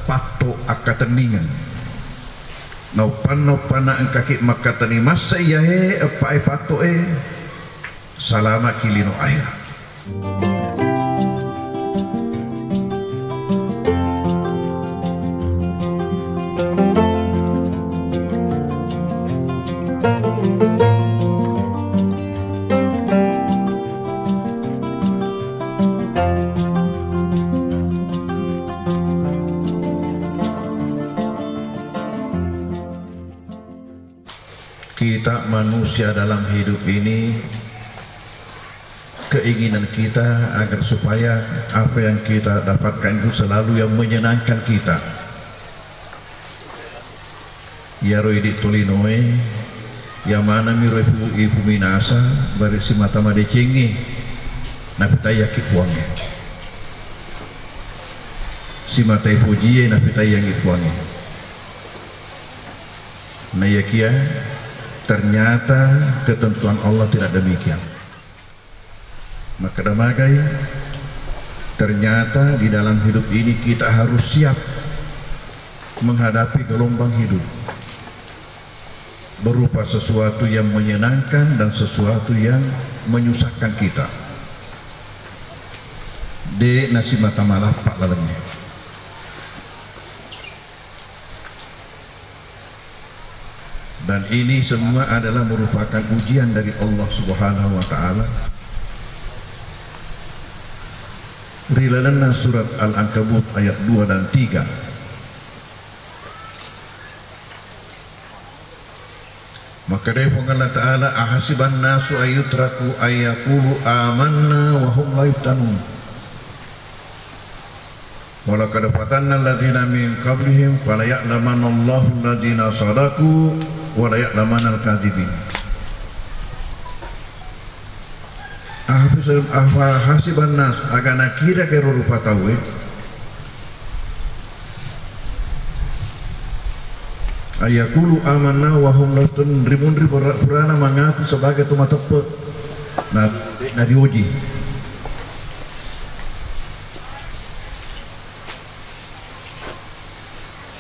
pato akateningan naupan ang kakit makatani masa yahe apa pato salama kilino air. Kita manusia dalam hidup ini, keinginan kita agar supaya apa yang kita dapatkan itu selalu yang menyenangkan kita. Ya roidi tulinoe, yang mana miro ibu minasa bari si mata made cengi, napita yakit wangi. Si mata ibu jie napita yakit wangi. Nah ya kia. Ternyata ketentuan Allah tidak demikian. Maka damagai ternyata di dalam hidup ini kita harus siap menghadapi gelombang hidup berupa sesuatu yang menyenangkan dan sesuatu yang menyusahkan kita. De nasi mata malah pak lalengnya. Dan ini semua adalah merupakan ujian dari Allah Subhanahu wa ta'ala. Rilalana surat Al-Ankabut ayat 2 dan 3. Maka dari Allah Ta'ala, ahasiban nasu ayyutraku ayyakulu amanna wa hum la yuftanun. Walaqad fatanna alladziina min qablihim fala ya'lamanna Allahu alladziina shadaqu wa la ya'lamanna al-kadzibin. Hasiban nas agana kira kero rupa tawe ayakulu amanna wa hum la yuftanun. Rimun purana mengaku sebagai tumat tepe na diuji.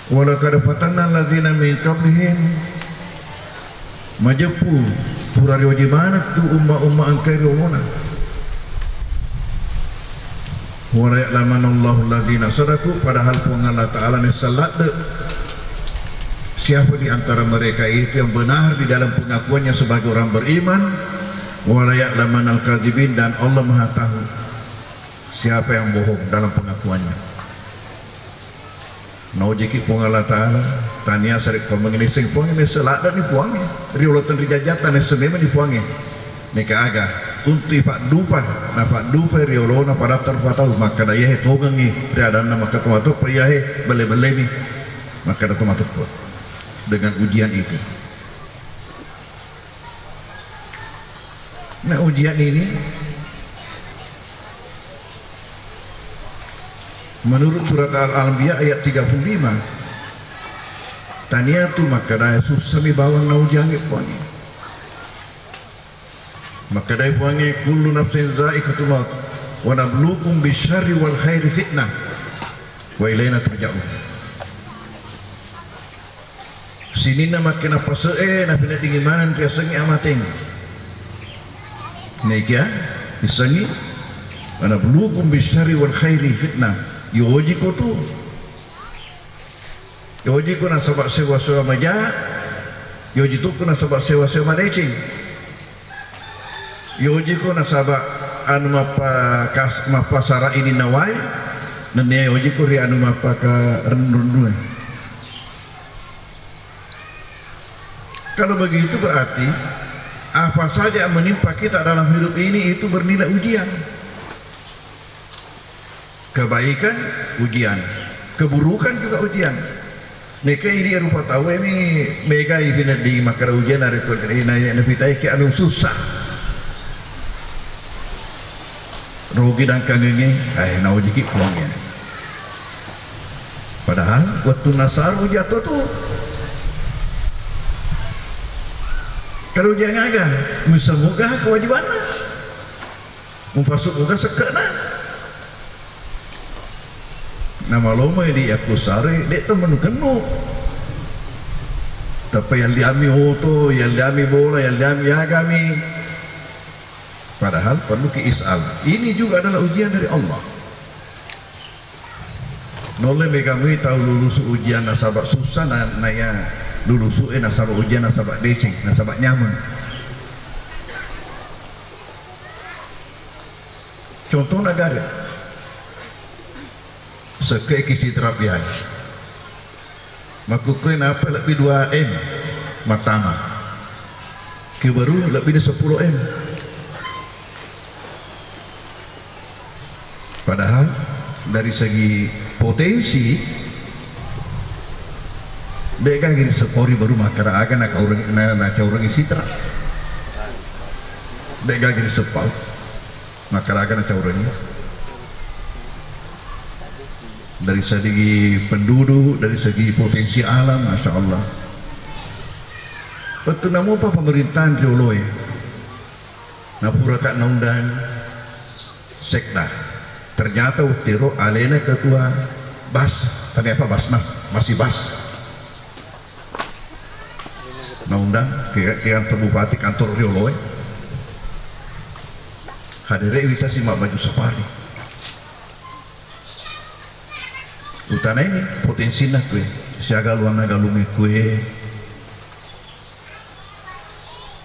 Walaqad fatanna alladziina min qablihim majepu purari oji mana tu umma angkai romona. Wala ya'lamanna Allahu alladziina sadaqu, padahal pun Allah Ta'ala ni salat siapa di antara mereka itu yang benar di dalam pengakuannya sebagai orang beriman. Wala ya'lamanna al-kadzibin, dan Allah Maha tahu siapa yang bohong dalam pengakuannya. Nau jiki pun Allah Ta'ala tania sarik pemengini sing puang ini selada ni puangnya riolotan rijajatan ni semema ni puangnya nika aga unti pak dupan na pak dupa riolona pada terpatau maka daya he togangi riadana maka tomato priyahe bele-bele ni maka da tomato pun dengan ujian itu. Nah ujian ini menurut surat Al-Anbiya ayat 35 taniyatu maka daya susami bawang na ujian puangi maka daya puangi kullu nafsin za'iqatul maut wa nabluukum bisyarri wal khairi fitnah wa ilaina turja'un. Sinina makin apa se'e na pina dingimanan kaya sengi amating nekia isengi wa nabluukum bisyarri wal khairi fitnah. Yoji ko tu, yoji ko na sabak sewa-sewa maja, yoji tu ko na sabak sewa-sewa madecing, yoji ko na sabak anu mapa sara ini nawai, nene yoji ko ri anu mapa ka rendun. Kalau begitu berarti apa saja yang menimpa kita dalam hidup ini itu bernilai ujian. Kebaikan ujian, keburukan juga ujian. Neka ini rupa tahu ini mega ibina di makara ujian dari naya nafitai ke anu susah. Rogi dan kangenge, naujiki puangnya. Padahal waktu Nasaru jatuh tu, kalau ujian agak, misalnya kewajiban, mumpasuk muka sekena. nama loma di aku sare dek temen kenu tapi yang diami oto yang diami bola yang diami agami padahal perlu kiisal. Ini juga adalah ujian dari Allah. Nole megami tahu lulus ujian nasabak susah naya lulus nasabak ujian nasabak decing nasabak nyaman. Contoh negara sekei kisi terapian maka kuen apa lebih 2M matama ke baru lebih dari 10M padahal dari segi potensi deka gini sepori baru makara agan nak orang isi terang deka gini sepau makaragan cauranya dari segi penduduk, dari segi potensi alam, masya Allah. Betul namun apa pemerintahan Rioloi, napura kak naundang sekda. Ternyata utiro alena ketua bas, ternyata basnas masih bas. Naundang ke kantor bupati kantor Rioloi. Hadere wita simak baju safari utana ini potensi nak kue siaga luang naga lumi kue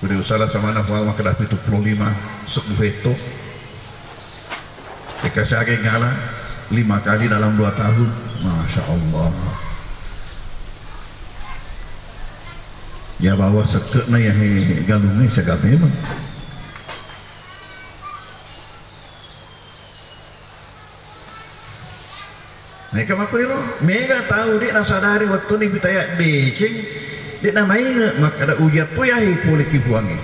udah usaha sama anak wal maka dapat 75 sok duheto dikasih agak ngala 5 kali dalam 2 tahun masya Allah ya bawa seketna yang galungi segala memang mereka apa lo? Mereka tahu dia nak sadari waktu ni kita ya decing dia nak main maka ada ujian tu ya boleh kibuangi.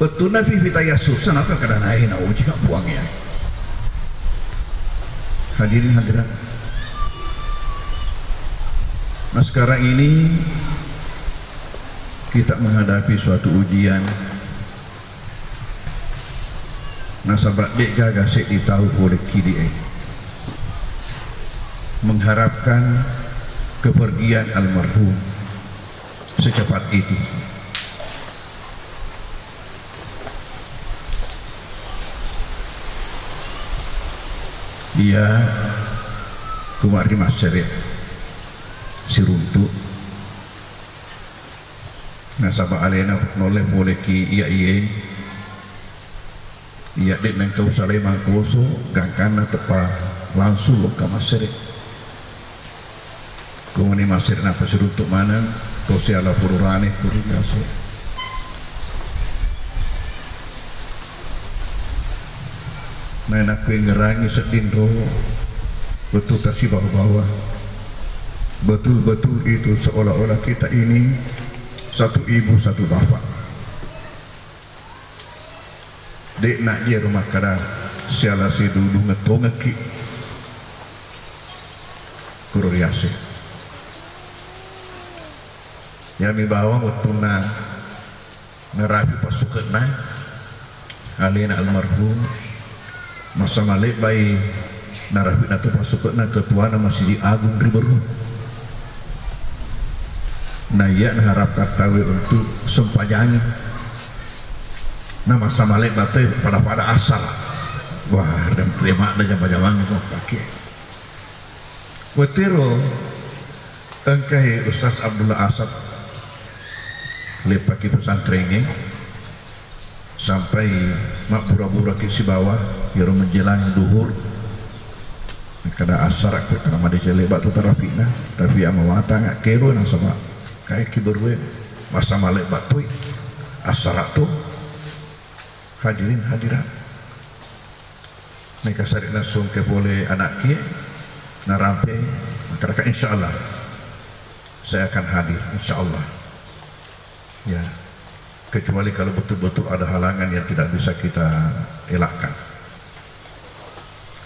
Betul nabi kita ya susah apa kadang naik nak uji kat buangi ya. Hadirin hadirat. Nah sekarang ini kita menghadapi suatu ujian. Nasabak dek gagah sek ditahu boleh kiri mengharapkan kepergian almarhum secepat itu. Dia kumari masyarakat si runtuk nasabak alena noleh boleh ki iya dek nang kau salema koso gangkana tepa langsung lo ke masyarakat kumani masyarakat napa runtuk mana kau siala pururane pururase nah aku ngerangi sedindro betul kasih bawah-bawah betul-betul itu seolah-olah kita ini satu ibu satu bapak dek nak dia rumah kadang siala si dulu ngetongeki kururiase yang dibawa mutuna nerapi pasukan na alina almarhum masa malik bayi narapi natu pasukan na ketua na Masjid Agung Riberu na iya harap katawi untuk sempajangi na masa malik batu pada asal wah dan terima ada jambang-jambang itu pakai wetiro engkai Ustaz Abdullah Asad lepaki pesantrennya sampai mak pura-pura kisi bawah yaro menjelang duhur kada asar aku kana made cele batu tarafina tapi ama wata ngak kero nang sama kayak kiberwe masa malek batu asar tu hadirin hadirat mereka sari langsung ke boleh anak kia narampe maka insyaallah saya akan hadir insyaallah ya kecuali kalau betul-betul ada halangan yang tidak bisa kita elakkan.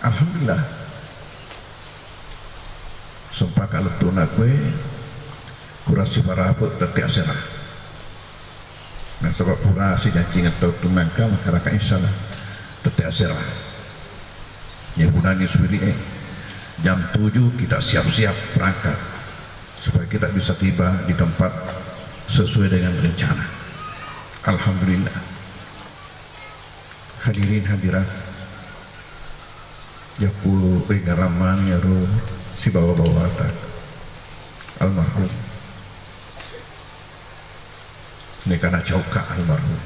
Alhamdulillah sumpah kalau tunak kue kurasi paraput tetiak serah nah sebab kurasi janji atau tunangka masyarakat insyaallah tetiak serah ya gunanya sendiri jam 7 kita siap-siap berangkat supaya kita bisa tiba di tempat sesuai dengan rencana. Alhamdulillah. Hadirin hadirat ya pu ngaraman ya ro si bawa-bawa almarhum ini karena cauka almarhum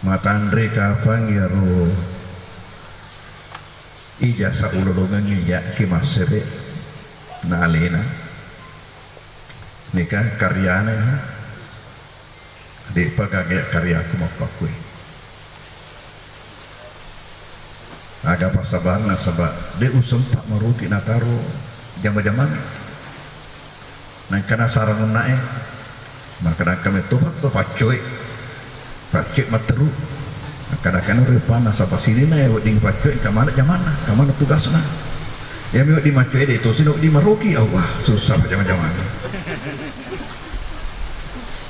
mata Andre kapang ya ro ijazah ulolongan ya kimasebe na alena nikah karyana di pagagaya karya aku mau pakui agak pasabar nasabah dia usum pak maruki nataro jama-jaman nah karena sarang nae maka kami tuh pacoy pacik materu kadang-kadang repa nasabah sini na ya ding pacoy kamana jamana kamana tugasna ya miwak di macoy deh itu sini di maruki Allah susah jama-jaman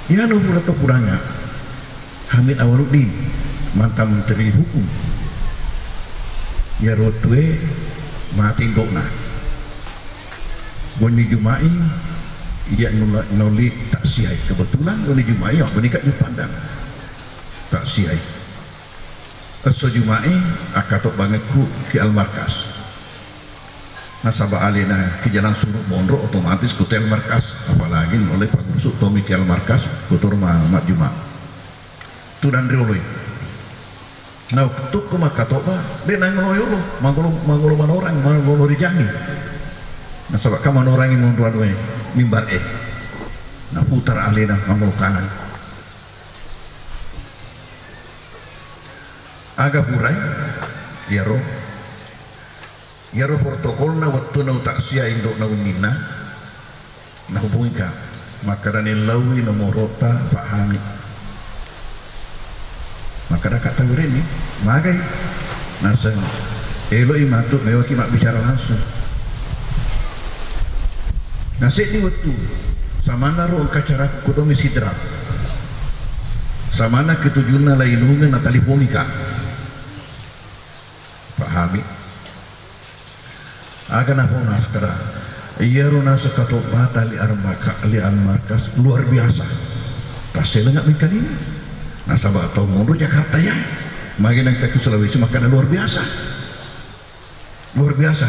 ya nu atau kurangnya Hamid Awaluddin mantan menteri hukum ya rotwe mati dokna Boni Jumai ia noli tak siai kebetulan Boni Jumai yang menikah di Padang tak siai so Jumai akatok banget ku ke Al-Markas nasabah alina ke jalan Surut Mondro otomatis ke Al-Markas apalagi oleh Pak Gusuk Tomi ke Al-Markas kutur Mat Jumat tu dan rioloi nah tuk ke makatok ba dia nang ngoyolo manggolo manorang manggolo rijani nasabah ka manorang yang mondro mimbar nah putar alina manggolo kanan agak purai ya ro protokolna waktu na taksia indok na unina na hubungi ka makarani lawi na morota Pak Hamid maka kata ini magai nasang eloi matut mewaki mak bicara langsung nasib ni waktu samana ro kacara kudomi sidra samana ketujuna lainungan na teleponika Pak Hamid aga na pun sekarang iya rona sekatok bata li Al-Markas luar biasa pasal enggak mikali nasabah atau mundur Jakarta ya makin yang ke Sulawesi makanan luar biasa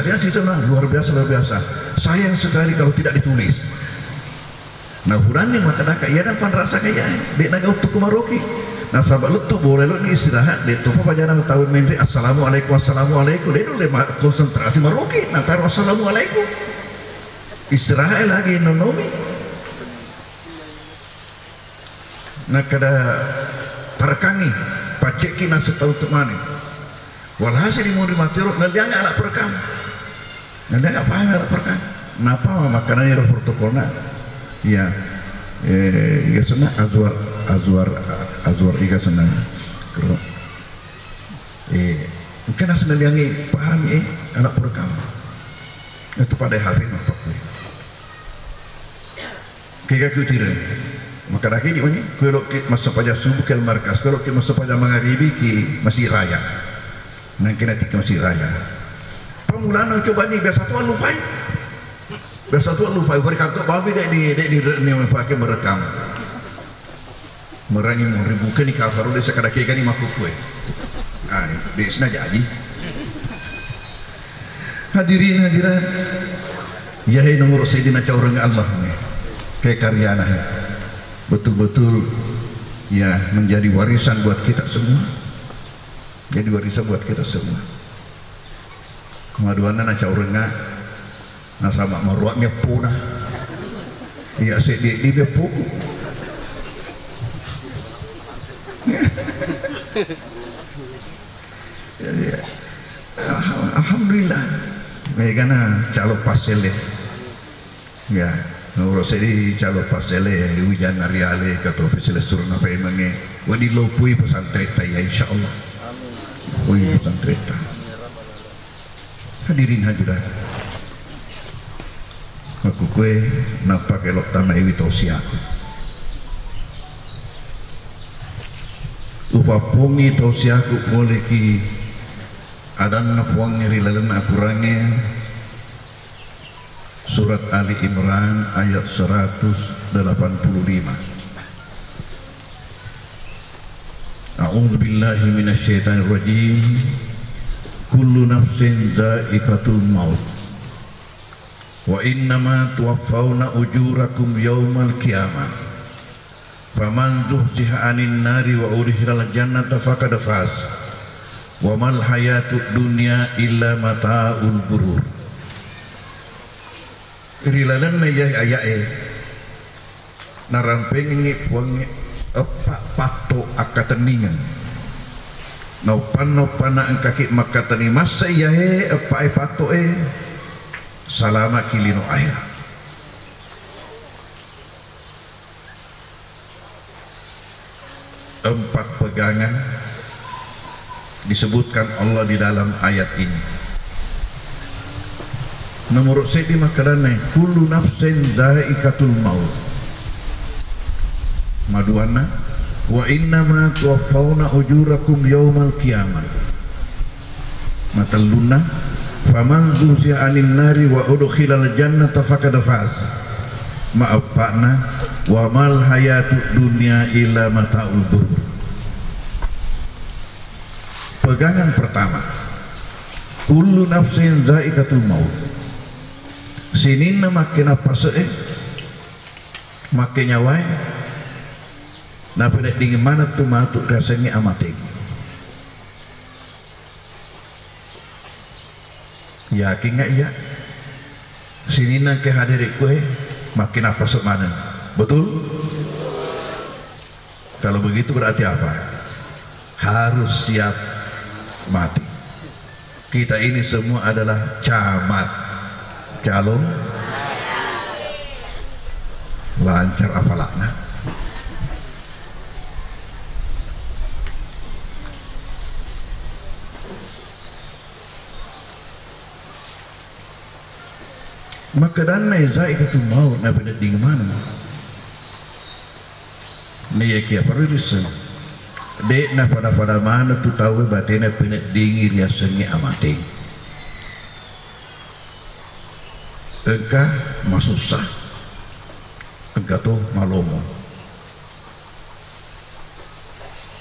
dia sih senang luar biasa sayang sekali kalau tidak ditulis nah hurani maka dak iya dan pan rasa kayak dek naga untuk kumaroki nah sahabat lu tuh boleh lu ini istirahat deh tuh papajaran tahun menteri assalamualaikum deh dulu konsentrasi maroki nah taruh assalamualaikum istirahat lagi nonomi nah kada terkangi paceki na setau temani walhasil di muri matiro nalianga alat perekam nalianga apa alat perekam napa makanannya roh protokolna ya ya sana azwar iga sana kero mungkin asal naliangi paham alat perekam itu pada hari apa kaya kutiran maka lagi di mana kalau kita masuk pada subuh ke Al-Markas kalau kita masuk pada magharibi ki masih raya nanti masih raya pemulaan coba ni biasa tuan lupai berkata babi dek di pakai merekam merangi meribukan ni kafaru dia sekadar kaya ni makuk kue di senaja aja hadirin hadirat ya nomor Sayyidina Caurang Allah kayak karyana betul-betul ya menjadi warisan buat kita semua kemaduannya na Caurang na sama maruaknya punah ya di bepu ya, alhamdulillah megana calo pasele ya nurut saya calo pasele hujan ariale ke profesor surna pemenge wadi lopui pesantren ya insyaallah amin pesantren hadirin hadirat aku kue nampak elok tanah iwi tausiah papongi tausiaku boleh ki adan napuang rilalan akurannya surat Ali Imran ayat 185. A'udzu billahi minasyaitonir rajim. Kullu nafsin dha'iqatul maut wa innama tuwaffawna ujurakum yawmal qiyamah faman zuhziha 'anil nari wa udkhilal jannata faqad faz wa mal hayatud dunya illa mata'ul ghurur. Rilalan ayat ayat narampeng ini puang epak pato akateningan nopan ang kaki makatani masa yahe epak pato salama kilino air. Empat pegangan disebutkan Allah di dalam ayat ini. Nomor sedi makarane kullu nafsin dha'iqatul maut. Maduana wa innama tuwaffawna ujurakum yawmal qiyamah. Matalluna faman zuhziha 'anil nari wa udkhilal jannata faqad faz. Ma'afana wa mal hayatud dunya illa mata'ul ghurur. Pegangan pertama, kullu nafsin dha'iqatul maut. Sinina makin apa makin nyawai na pada dingin mana tu matuk rasanya amating yakin nggak ya sinina ke hadirik kue makin apa mana betul? Kalau begitu berarti apa? Harus siap mati. Kita ini semua adalah camat calon lancar apalakna. Maka dana zaikatul maut na benet ding mana ne ya perlu risen dek na pada mana tu tahu batena benet dingir ya sengi amating. Engkau masusah, engkau tu malomo.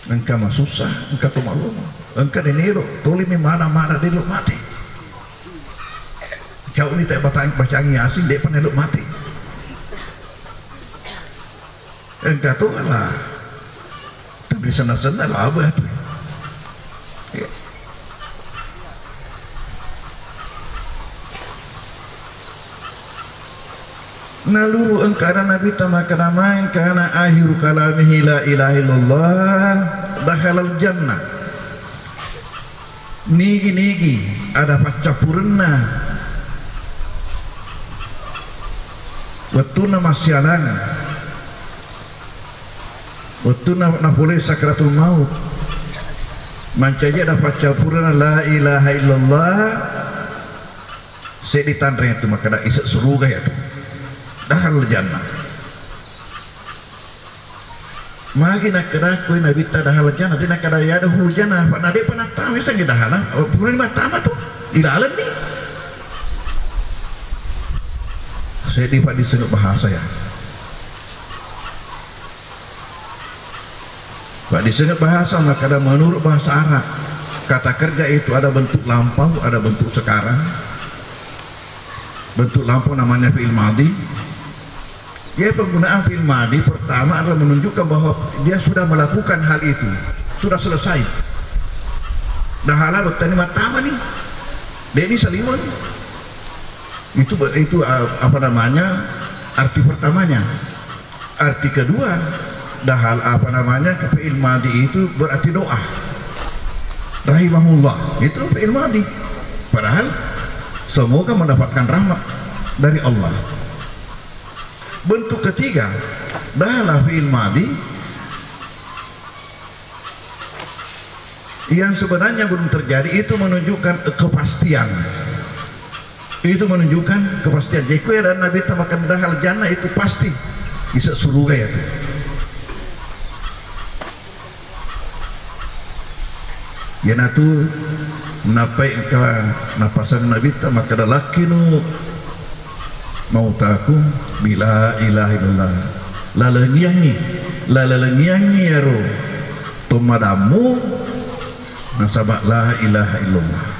Engkau masusah, engkau tu malomo. Engkau dinero, tuli mi mana dia mati. Jauh ni tak bacaan Yasin dia pernah mati. Engkau tu lah, tapi sana-sana lah abah tu. Naluru engkara Nabi tamakaraman karena akhir kalamihi la ilaha illallah dakhalal jannah. Nigi ada pacapurna watuna masyalan watuna na boleh sakratul maut mancaja ada pacapurna la ilaha illallah seditandre itu maka ada isak suruga ya tu dahal jannah. Magi nak kena kue nabi ta dahal jannah, dia nak kada ya ada hulu jannah. Pak nade pernah tahu segi dahal, pura lima tamat tu di dalam ni. Saya di pak disebut bahasa ya. Pak disebut bahasa maka ada menurut bahasa Arab kata kerja itu ada bentuk lampau, ada bentuk sekarang. Bentuk lampau namanya fi'il madhi. Ya, penggunaan fi'il madhi pertama adalah menunjukkan bahwa dia sudah melakukan hal itu, sudah selesai. Dahala bertani matama nih, Dedi Saliman. Itu apa namanya? Arti pertamanya. Arti kedua, dahal apa namanya? Fi'il madhi itu berarti doa. Rahimahullah itu fi'il madhi. Padahal semoga mendapatkan rahmat dari Allah. Bentuk ketiga, dahalah fi'il madhi yang sebenarnya belum terjadi, itu menunjukkan kepastian. Itu menunjukkan kepastian. Jadi kue dan Nabi tamakan dahal jannah itu pasti bisa surga ya tuh. yana tu napai ka napasang nabita maka lalaki nu mau taku bila ilaha illallah lalengiangi aro tomadamu nasabak la ilaha illallah.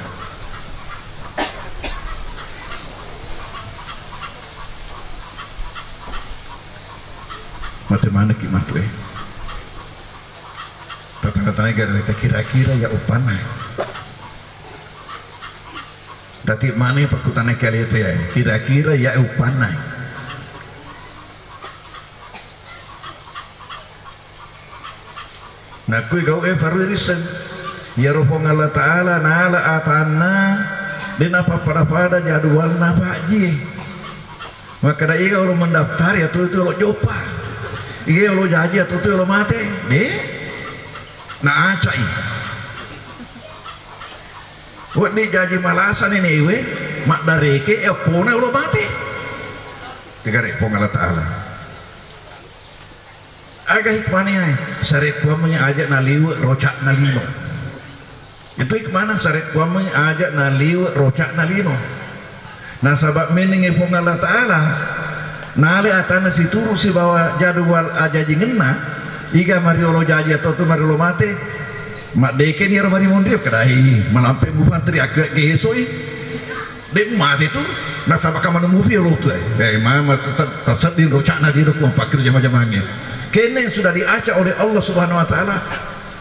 Bagaimana kimat kata-katanya kita kira-kira ya upanai tadi mana perkutannya kali itu ya kira-kira ya upanai nah kui kau baru riset ya rohong Allah Ta'ala nala atana dan apa pada jadwal nabaji maka dah iya kalau mendaftar ya tu itu lo jopa iya lo jaji atau tu lo mati deh na acai buat di jaji malasan ini we mak dareke pona lo mati tegare pong Allah Ta'ala agak hikmahnya saret kuamanya ajak naliwe rocak nalino itu hikmahnya saret kuamanya ajak naliwe rocak nalino nah sabab meningi pong Allah Ta'ala nale atana si turu si bawa jadwal ajaji ngena iga mariolo jaji atau tu mariolo mate mak deke ni ro mari mondre kadai malampe mu pantri agak gesoi de mate tu na sabak ka manu mufi lo tu mama tersedin rocana di ko pakir jama-jamanya kene sudah diacak oleh Allah Subhanahu wa taala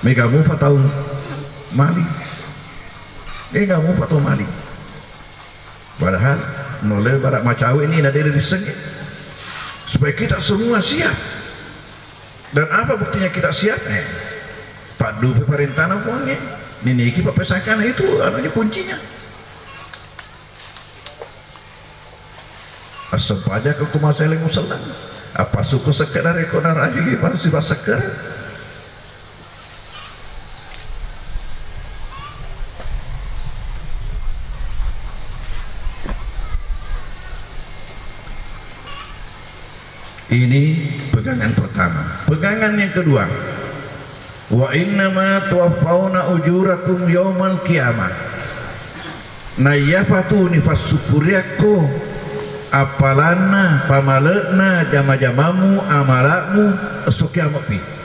mega mu tahu mali enggak mu tahu mali padahal nole barak macawe ini ada dari sengit supaya kita semua siap. Dan apa buktinya kita siap? Pak Du pemerintah uangnya ini iki pepesakan itu anunya kuncinya asap aja ke kumaseling muselang apa suku sekedar ekonar aja pasti baseker ini pegangan pertama. Pegangan yang kedua, wa innama tuwaffawna ujurakum yaumal qiyamah. Na yafatu nifas syukuriako apalana pamalena jama-jamamu amalakmu esok kiamat pi.